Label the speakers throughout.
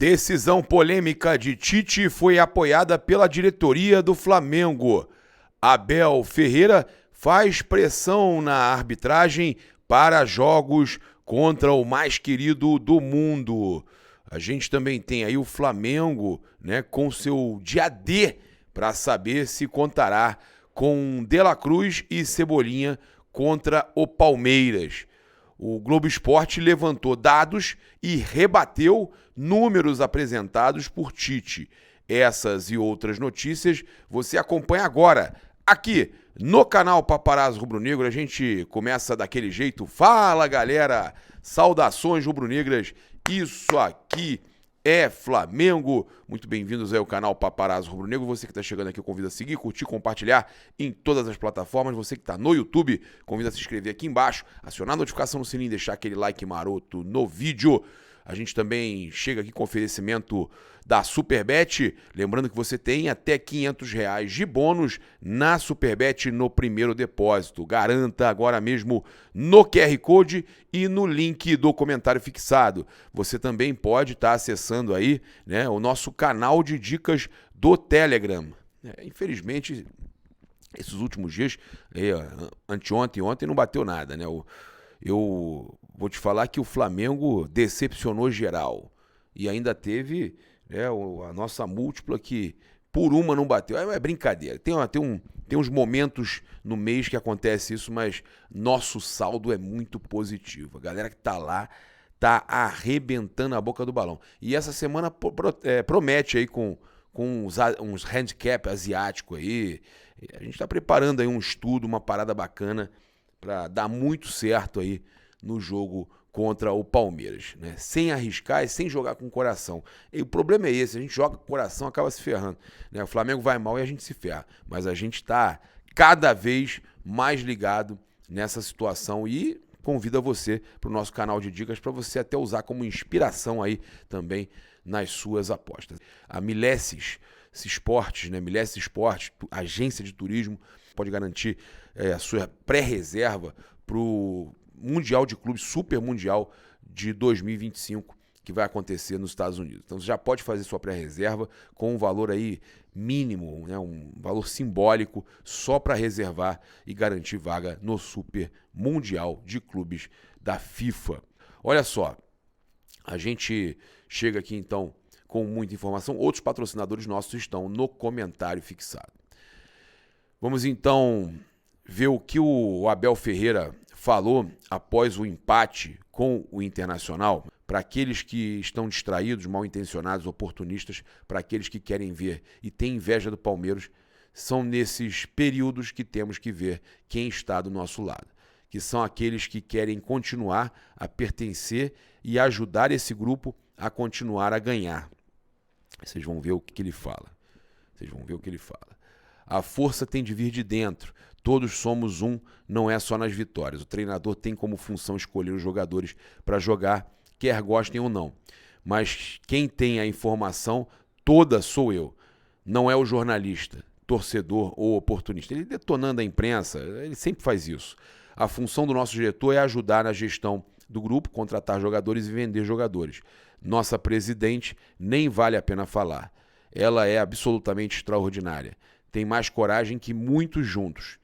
Speaker 1: Decisão polêmica de Tite foi apoiada pela diretoria do Flamengo. Abel Ferreira faz pressão na arbitragem para jogos contra o mais querido do mundo. A gente também tem aí o Flamengo, né, com seu dia D para saber se contará com De La Cruz e Cebolinha contra o Palmeiras. O Globo Esporte levantou dados e rebateu números apresentados por Tite. Essas e outras notícias você acompanha agora, aqui no canal Paparazzo Rubro-Negro. A gente começa daquele jeito. Fala, galera! Saudações rubro-negras. Isso aqui é Flamengo. Muito bem-vindos aí ao canal Paparazzo Rubro-Negro. Você que está chegando aqui, eu convido a seguir, curtir, compartilhar em todas as plataformas. Você que está no YouTube, convido a se inscrever aqui embaixo, acionar a notificação no sininho e deixar aquele like maroto no vídeo. A gente também chega aqui com oferecimento da Superbet. Lembrando que você tem até R$500 de bônus na Superbet no primeiro depósito. Garanta agora mesmo no QR Code e no link do comentário fixado. Você também pode estar acessando aí, né, o nosso canal de dicas do Telegram. Infelizmente, esses últimos dias, anteontem e ontem, não bateu nada, né? Eu vou te falar que o Flamengo decepcionou geral. E ainda teve, né, a nossa múltipla que por uma não bateu. É brincadeira. Tem uns momentos no mês que acontece isso, mas nosso saldo é muito positivo. A galera que tá lá tá arrebentando a boca do balão. E essa semana promete aí com uns handicap asiático aí. A gente tá preparando aí um estudo, uma parada bacana para dar muito certo aí no jogo contra o Palmeiras, né? Sem arriscar e sem jogar com o coração. E o problema é esse, a gente joga com o coração, acaba se ferrando, né? O Flamengo vai mal e a gente se ferra, mas a gente está cada vez mais ligado nessa situação e convido você para o nosso canal de dicas para você até usar como inspiração aí também nas suas apostas. A Milesis Esportes, né? Milesis Esportes, agência de turismo, pode garantir a sua pré-reserva para o Mundial de Clubes, Super Mundial de 2025, que vai acontecer nos Estados Unidos. Então você já pode fazer sua pré-reserva com um valor aí mínimo, né, um valor simbólico, só para reservar e garantir vaga no Super Mundial de Clubes da FIFA. Olha só, a gente chega aqui então com muita informação. Outros patrocinadores nossos estão no comentário fixado. Vamos então ver o que o Abel Ferreira falou após o empate com o Internacional. Para aqueles que estão distraídos, mal intencionados, oportunistas, para aqueles que querem ver e têm inveja do Palmeiras, são nesses períodos que temos que ver quem está do nosso lado, que são aqueles que querem continuar a pertencer e ajudar esse grupo a continuar a ganhar. Vocês vão ver o que ele fala. A força tem de vir de dentro. Todos somos um, não é só nas vitórias. O treinador tem como função escolher os jogadores para jogar, quer gostem ou não. Mas quem tem a informação toda sou eu. Não é o jornalista, torcedor ou oportunista. Ele detonando a imprensa, ele sempre faz isso. A função do nosso diretor é ajudar na gestão do grupo, contratar jogadores e vender jogadores. Nossa presidente nem vale a pena falar. Ela é absolutamente extraordinária. Tem mais coragem que muitos juntos.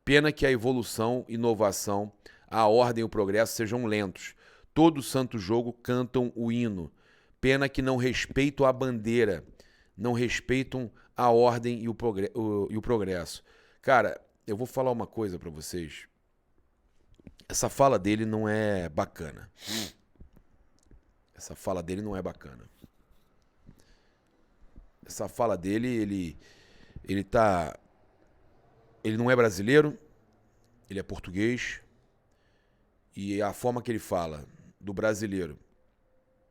Speaker 1: Pena que a evolução, inovação, a ordem e o progresso sejam lentos. Todo santo jogo cantam o hino. Pena que não respeitam a bandeira, não respeitam a ordem e o progresso. Cara, eu vou falar uma coisa para vocês. Essa fala dele não é bacana. Essa fala dele ele não é brasileiro, ele é português, e a forma que ele fala do brasileiro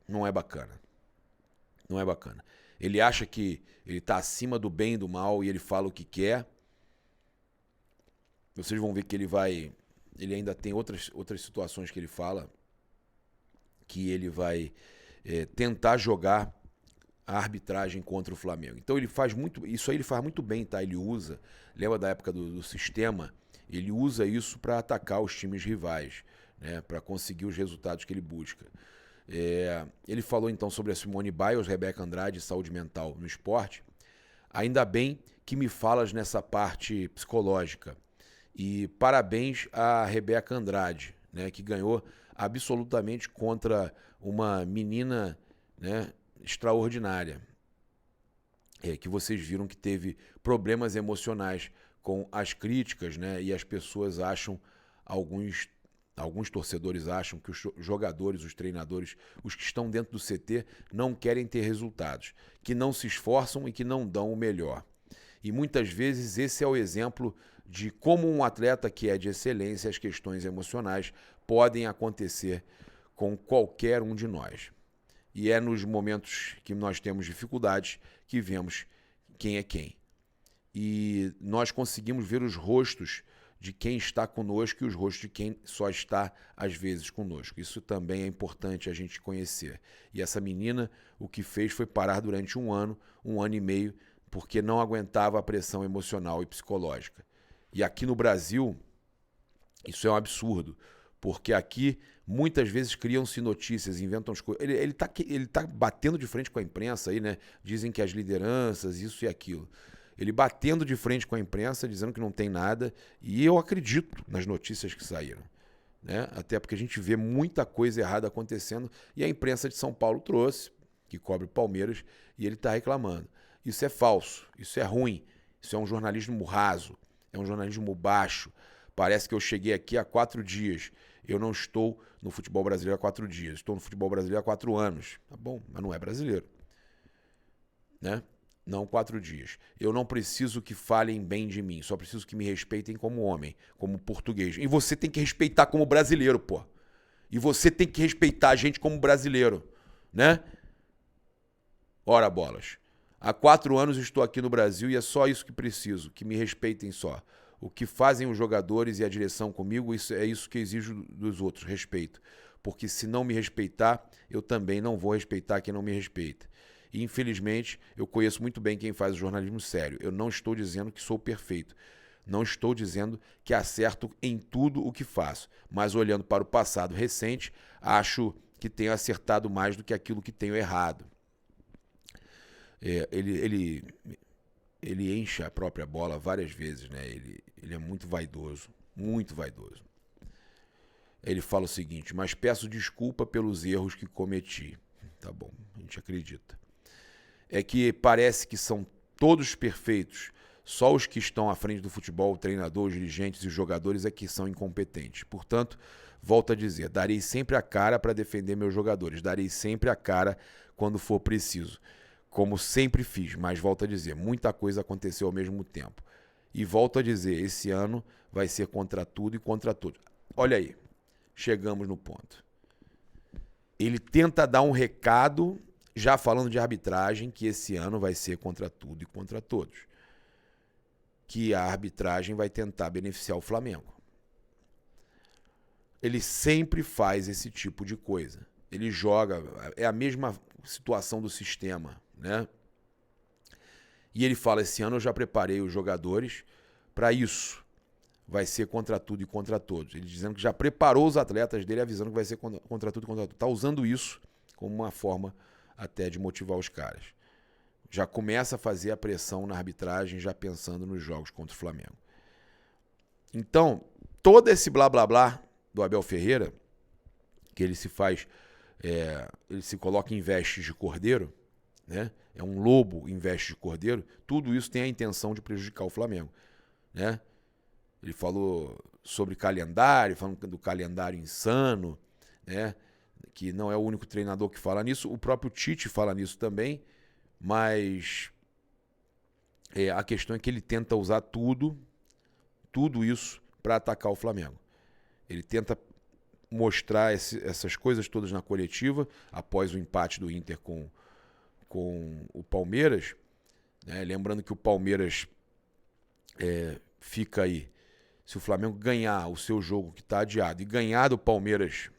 Speaker 1: não é bacana. Não é bacana. Ele acha que ele está acima do bem e do mal e ele fala o que quer. Vocês vão ver que ele ainda tem outras situações que ele fala, que ele vai tentar jogar a arbitragem contra o Flamengo. Então ele faz muito bem, tá? Ele usa, lembra da época do sistema, ele usa isso para atacar os times rivais, né? Para conseguir os resultados que ele busca. Ele falou então sobre a Simone Biles, Rebeca Andrade e saúde mental no esporte. Ainda bem que me falas nessa parte psicológica. E parabéns a Rebeca Andrade, né, que ganhou absolutamente contra uma menina, né, extraordinária. Que vocês viram que teve problemas emocionais com as críticas, né, e as pessoas acham, alguns torcedores acham que os jogadores, os treinadores, os que estão dentro do CT não querem ter resultados, que não se esforçam e que não dão o melhor. E muitas vezes esse é o exemplo de como um atleta que é de excelência, as questões emocionais podem acontecer com qualquer um de nós. E é nos momentos que nós temos dificuldades que vemos quem é quem. E nós conseguimos ver os rostos de quem está conosco e os rostos de quem só está, às vezes, conosco. Isso também é importante a gente conhecer. E essa menina, o que fez foi parar durante um ano e meio, porque não aguentava a pressão emocional e psicológica. E aqui no Brasil, isso é um absurdo, porque aqui muitas vezes criam-se notícias, inventam as coisas. Ele tá batendo de frente com a imprensa aí, né? Dizem que as lideranças, isso e aquilo. Ele batendo de frente com a imprensa, dizendo que não tem nada, e eu acredito nas notícias que saíram, né? Até porque a gente vê muita coisa errada acontecendo, e a imprensa de São Paulo trouxe, que cobre o Palmeiras, e ele está reclamando. Isso é falso, isso é ruim, isso é um jornalismo raso, é um jornalismo baixo. Parece que eu cheguei aqui há 4 dias. Eu não estou no futebol brasileiro há 4 dias. Estou no futebol brasileiro há 4 anos. Tá bom, mas não é brasileiro, né? Não 4 dias. Eu não preciso que falem bem de mim. Só preciso que me respeitem como homem, como português. E você tem que respeitar como brasileiro, pô. E você tem que respeitar a gente como brasileiro, né? Ora bolas. Há 4 anos estou aqui no Brasil e é só isso que preciso, que me respeitem só. O que fazem os jogadores e a direção comigo, é isso que exijo dos outros, respeito. Porque se não me respeitar, eu também não vou respeitar quem não me respeita. E infelizmente, eu conheço muito bem quem faz o jornalismo sério. Eu não estou dizendo que sou perfeito. Não estou dizendo que acerto em tudo o que faço. Mas olhando para o passado recente, acho que tenho acertado mais do que aquilo que tenho errado. Ele enche a própria bola várias vezes, né? Ele é muito vaidoso, muito vaidoso. Ele fala o seguinte: mas peço desculpa pelos erros que cometi. Tá bom, a gente acredita. É que parece que são todos perfeitos, só os que estão à frente do futebol, o treinador, os dirigentes e os jogadores é que são incompetentes. Portanto, volto a dizer, darei sempre a cara para defender meus jogadores, darei sempre a cara quando for preciso. Como sempre fiz, mas volto a dizer, muita coisa aconteceu ao mesmo tempo. E volto a dizer, esse ano vai ser contra tudo e contra todos. Olha aí, chegamos no ponto. Ele tenta dar um recado, já falando de arbitragem, que esse ano vai ser contra tudo e contra todos. Que a arbitragem vai tentar beneficiar o Flamengo. Ele sempre faz esse tipo de coisa. Ele joga, é a mesma situação do sistema, né? E ele fala, esse ano eu já preparei os jogadores para isso. Vai ser contra tudo e contra todos. Ele dizendo que já preparou os atletas dele, avisando que vai ser contra tudo e contra tudo. Está usando isso como uma forma até de motivar os caras. Já começa a fazer a pressão na arbitragem, já pensando nos jogos contra o Flamengo. Então, todo esse blá blá blá do Abel Ferreira, que ele se faz, ele se coloca em vestes de cordeiro, né? É um lobo em vestes de cordeiro, tudo isso tem a intenção de prejudicar o Flamengo, né? Ele falou sobre calendário, falando do calendário insano, né? Que não é o único treinador que fala nisso, o próprio Tite fala nisso também, mas a questão é que ele tenta usar tudo isso para atacar o Flamengo. Ele tenta mostrar essas coisas todas na coletiva, após o empate do Inter com o Palmeiras, né? Lembrando que o Palmeiras fica aí, se o Flamengo ganhar o seu jogo que está adiado e ganhar do Palmeiras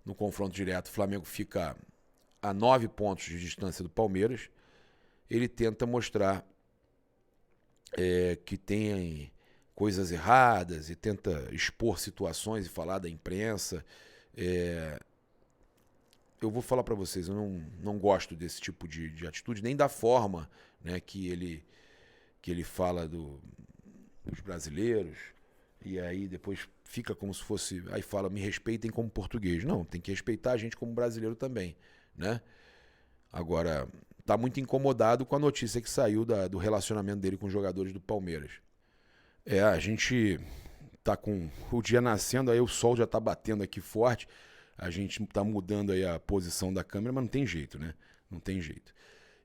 Speaker 1: no confronto direto, o Flamengo fica a 9 pontos de distância do Palmeiras. Ele tenta mostrar que tem coisas erradas e tenta expor situações e falar da imprensa. eu vou falar para vocês, eu não gosto desse tipo de atitude, nem da forma, né, que ele fala dos brasileiros, e aí depois fica como se fosse, aí fala, me respeitem como português. Não, tem que respeitar a gente como brasileiro também, né? Agora, tá muito incomodado com a notícia que saiu do relacionamento dele com os jogadores do Palmeiras. A gente tá com o dia nascendo, aí o sol já tá batendo aqui forte, a gente tá mudando aí a posição da câmera, mas não tem jeito, né? Não tem jeito.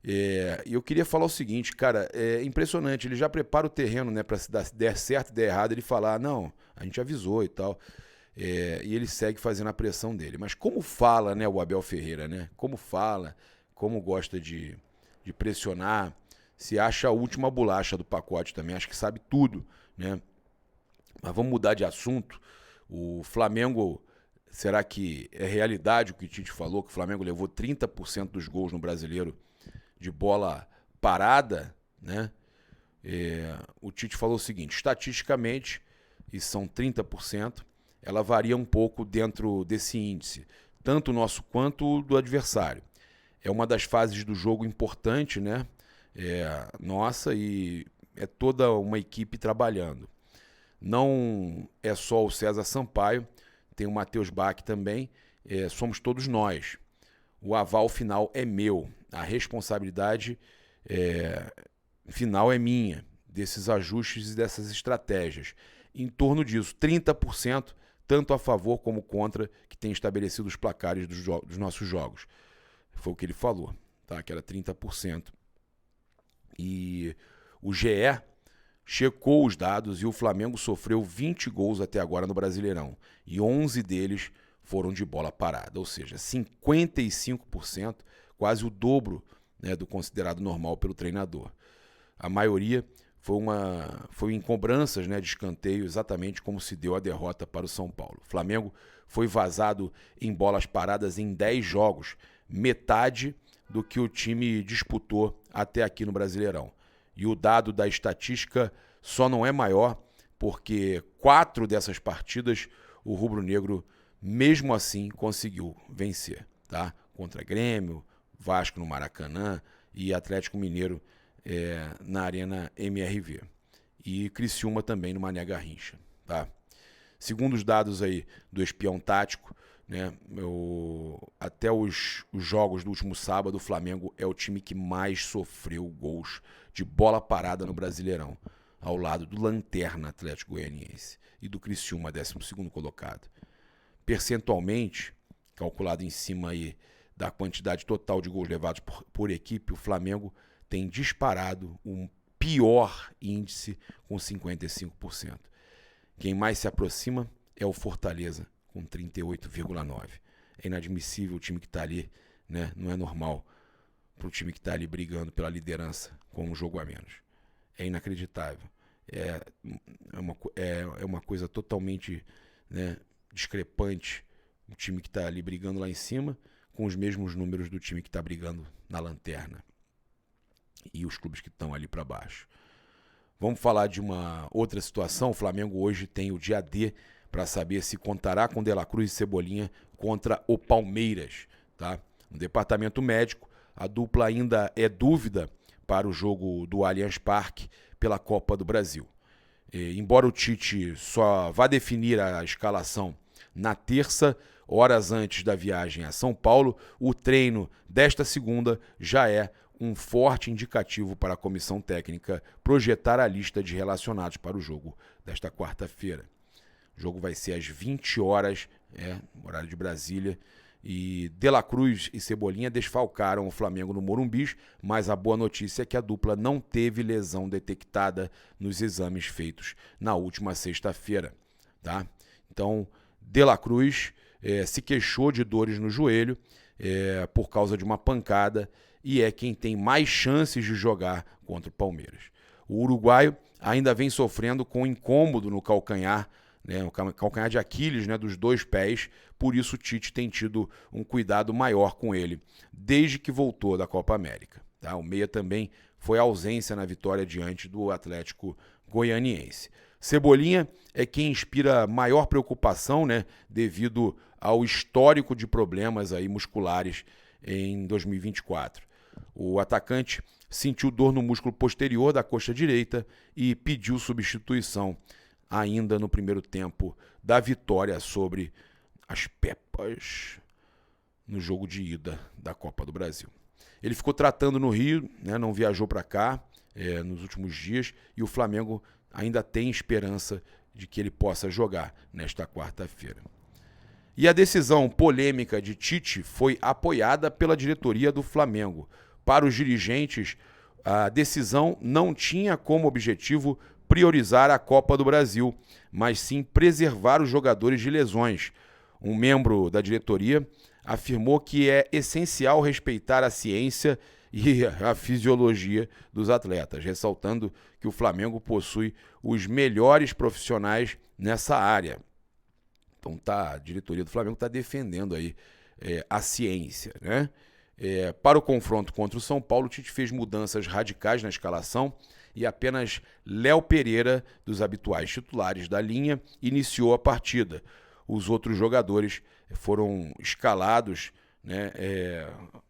Speaker 1: E eu queria falar o seguinte, cara, é impressionante, ele já prepara o terreno, né, pra se der certo e der errado, ele falar, não, a gente avisou e tal, e ele segue fazendo a pressão dele. Mas como fala, né, o Abel Ferreira, né? Como fala, como gosta de pressionar, se acha a última bolacha do pacote também, acho que sabe tudo, né? Mas vamos mudar de assunto. O Flamengo, será que é realidade o que o Tite falou, que o Flamengo levou 30% dos gols no Brasileiro de bola parada, né? O Tite falou o seguinte, estatisticamente, e são 30%, ela varia um pouco dentro desse índice, tanto o nosso quanto o do adversário. É uma das fases do jogo importante, né? Nossa, e é toda uma equipe trabalhando. Não é só o César Sampaio, tem o Matheus Bach também, somos todos nós. O aval final é meu, a responsabilidade final é minha, desses ajustes e dessas estratégias. Em torno disso, 30%, tanto a favor como contra, que tem estabelecido os placares dos nossos jogos. Foi o que ele falou, tá? Que era 30%. E o GE checou os dados e o Flamengo sofreu 20 gols até agora no Brasileirão. E 11 deles foram de bola parada, ou seja, 55%, quase o dobro, né, do considerado normal pelo treinador. A maioria foi em cobranças, né, de escanteio, exatamente como se deu a derrota para o São Paulo. O Flamengo foi vazado em bolas paradas em 10 jogos, metade do que o time disputou até aqui no Brasileirão. E o dado da estatística só não é maior porque 4 dessas partidas o rubro-negro, mesmo assim, conseguiu vencer, tá? Contra Grêmio, Vasco no Maracanã e Atlético Mineiro na Arena MRV. E Criciúma também no Mané Garrincha, tá? Segundo os dados aí do espião tático, né, até os jogos do último sábado, o Flamengo é o time que mais sofreu gols de bola parada no Brasileirão, ao lado do Lanterna Atlético Goianiense e do Criciúma, 12º colocado. Percentualmente, calculado em cima aí da quantidade total de gols levados por equipe, o Flamengo tem disparado um pior índice com 55%. Quem mais se aproxima é o Fortaleza, com 38,9%. É inadmissível o time que está ali, né? Não é normal para o time que está ali brigando pela liderança com um jogo a menos. É inacreditável. É uma coisa totalmente, né, discrepante. O time que está ali brigando lá em cima com os mesmos números do time que está brigando na lanterna. E os clubes que estão ali para baixo. Vamos falar de uma outra situação. O Flamengo hoje tem o dia D para saber se contará com De La Cruz e Cebolinha contra o Palmeiras, tá? No departamento médico, a dupla ainda é dúvida para o jogo do Allianz Parque pela Copa do Brasil. Embora o Tite só vá definir a escalação na terça, horas antes da viagem a São Paulo, o treino desta segunda já é um forte indicativo para a comissão técnica projetar a lista de relacionados para o jogo desta quarta-feira. O jogo vai ser às 20 horas, horário de Brasília, e De La Cruz e Cebolinha desfalcaram o Flamengo no Morumbi, mas a boa notícia é que a dupla não teve lesão detectada nos exames feitos na última sexta-feira, tá? Então, De La Cruz se queixou de dores no joelho por causa de uma pancada e é quem tem mais chances de jogar contra o Palmeiras. O uruguaio ainda vem sofrendo com incômodo no calcanhar, né, o calcanhar de Aquiles, né, dos 2 pés, por isso o Tite tem tido um cuidado maior com ele, desde que voltou da Copa América. Tá? O meia também foi ausência na vitória diante do Atlético Goianiense. Cebolinha é quem inspira maior preocupação, né, devido ao histórico de problemas aí musculares em 2024. O atacante sentiu dor no músculo posterior da coxa direita e pediu substituição ainda no primeiro tempo da vitória sobre as Pepas no jogo de ida da Copa do Brasil. Ele ficou tratando no Rio, né, não viajou para cá nos últimos dias, e o Flamengo ainda tem esperança de que ele possa jogar nesta quarta-feira. E a decisão polêmica de Tite foi apoiada pela diretoria do Flamengo. Para os dirigentes, a decisão não tinha como objetivo priorizar a Copa do Brasil, mas sim preservar os jogadores de lesões. Um membro da diretoria afirmou que é essencial respeitar a ciência e a fisiologia dos atletas, ressaltando que o Flamengo possui os melhores profissionais nessa área. Então a diretoria do Flamengo está defendendo aí a ciência, né? Para o confronto contra o São Paulo, o Tite fez mudanças radicais na escalação e apenas Léo Pereira, dos habituais titulares da linha, iniciou a partida. Os outros jogadores foram escalados, né?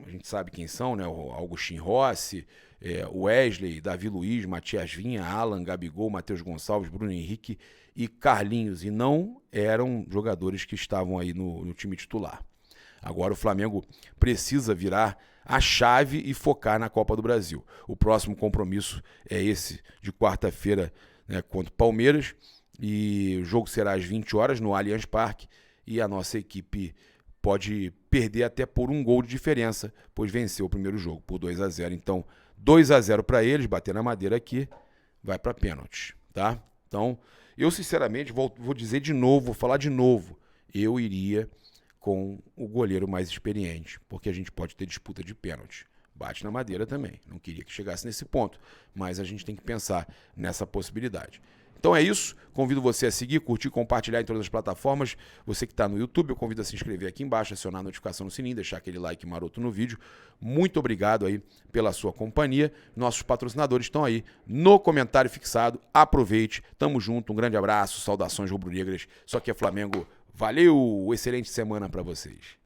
Speaker 1: A gente sabe quem são, né? O Agustin Rossi, o Wesley, Davi Luiz, Matias Vinha, Alan, Gabigol, Matheus Gonçalves, Bruno Henrique e Carlinhos, e não eram jogadores que estavam aí no time titular. Agora o Flamengo precisa virar a chave e focar na Copa do Brasil. O próximo compromisso é esse de quarta-feira, né, contra o Palmeiras, e o jogo será às 20 horas no Allianz Parque, e a nossa equipe pode perder até por um gol de diferença, pois venceu o primeiro jogo por 2-0. Então, 2-0 para eles, bater na madeira aqui, vai para pênalti, tá? Então, eu sinceramente vou dizer de novo, vou falar de novo, eu iria com o goleiro mais experiente, porque a gente pode ter disputa de pênalti. Bate na madeira também, não queria que chegasse nesse ponto, mas a gente tem que pensar nessa possibilidade. Então é isso, convido você a seguir, curtir, compartilhar em todas as plataformas. Você que está no YouTube, eu convido a se inscrever aqui embaixo, acionar a notificação no sininho, deixar aquele like maroto no vídeo. Muito obrigado aí pela sua companhia. Nossos patrocinadores estão aí no comentário fixado. Aproveite, tamo junto, um grande abraço, saudações rubro-negras. Só que é Flamengo. Valeu, excelente semana para vocês.